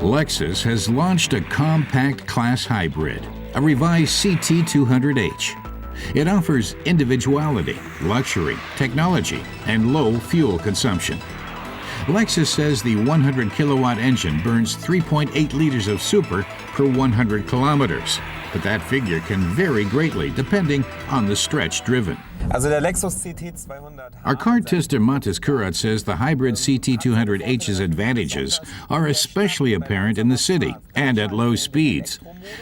Lexus has launched a compact class hybrid, a revised CT 200H. It offers individuality, luxury, technology, and low fuel consumption. Lexus says the 100 kilowatt engine burns 3.8 liters of super per 100 kilometers, but that figure can vary greatly depending on the stretch driven. Our car tester Matas Kurat says the hybrid CT 200H's advantages are especially apparent in the city and at low speeds.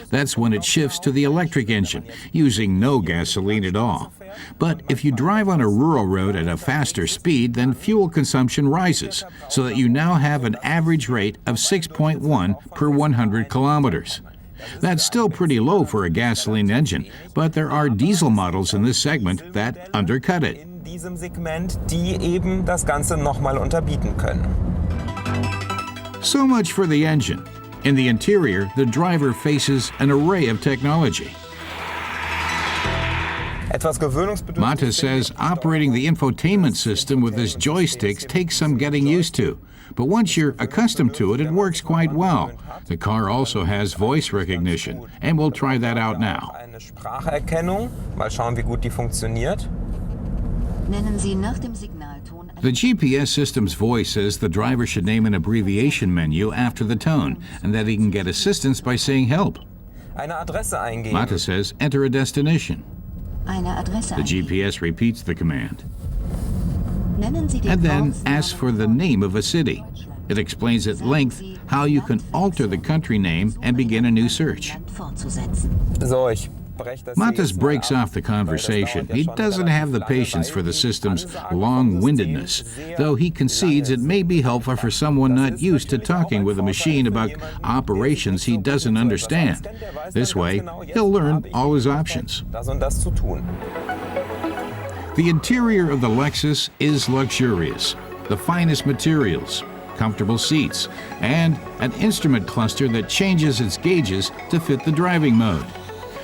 That's when it shifts to the electric engine, using no gasoline at all. But if you drive on a rural road at a faster speed, then fuel consumption rises, so that you now have an average rate of 6.1 per 100 kilometers. That's still pretty low for a gasoline engine, but there are diesel models in this segment that undercut it. So much for the engine. In the interior, the driver faces an array of technology. Matas says operating the infotainment system with his joysticks takes some getting used to, but once you're accustomed to it, it works quite well. The car also has voice recognition, and we'll try that out now. The GPS system's voice says the driver should name an abbreviation menu after the tone, and that he can get assistance by saying help. Matas says enter a destination. The GPS repeats the command, and then asks for the name of a city. It explains at length how you can alter the country name and begin a new search. Matas breaks off the conversation. He doesn't have the patience for the system's long-windedness, though he concedes it may be helpful for someone not used to talking with a machine about operations he doesn't understand. This way, he'll learn all his options. The interior of the Lexus is luxurious. The finest materials, comfortable seats, and an instrument cluster that changes its gauges to fit the driving mode.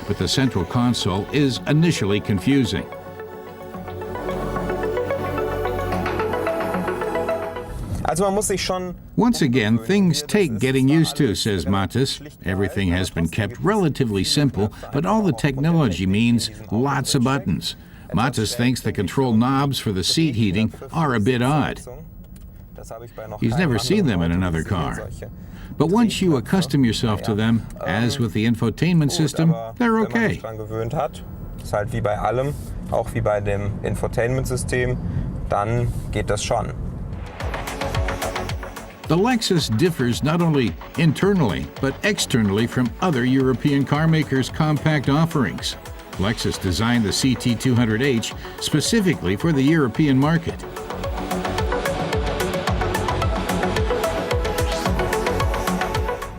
But the central console is initially confusing. Once again, things take getting used to, says Matas. Everything has been kept relatively simple, but all the technology means lots of buttons. Matas thinks the control knobs for the seat heating are a bit odd. He's never seen them in another car. But once you accustom yourself to them, as with the infotainment system, they're okay. The Lexus differs not only internally, but externally from other European car makers' compact offerings. Lexus designed the CT 200H specifically for the European market.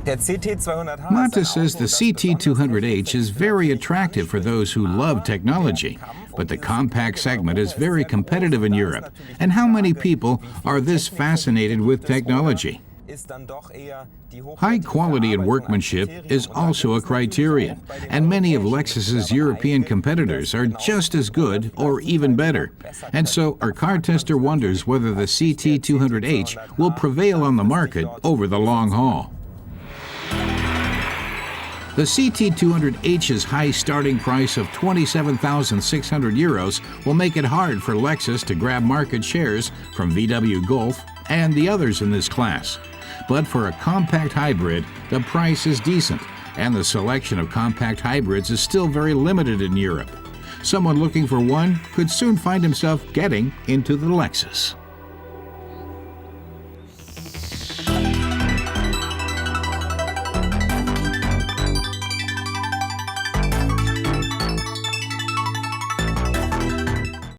Matas says the CT 200H is very attractive for those who love technology, but the compact segment is very competitive in Europe. And how many people are this fascinated with technology? High quality and workmanship is also a criterion, and many of Lexus's European competitors are just as good or even better. And so our car tester wonders whether the CT 200H will prevail on the market over the long haul. The CT 200H's high starting price of €27,600 will make it hard for Lexus to grab market shares from VW Golf and the others in this class. But for a compact hybrid, the price is decent, and the selection of compact hybrids is still very limited in Europe. Someone looking for one could soon find himself getting into the Lexus.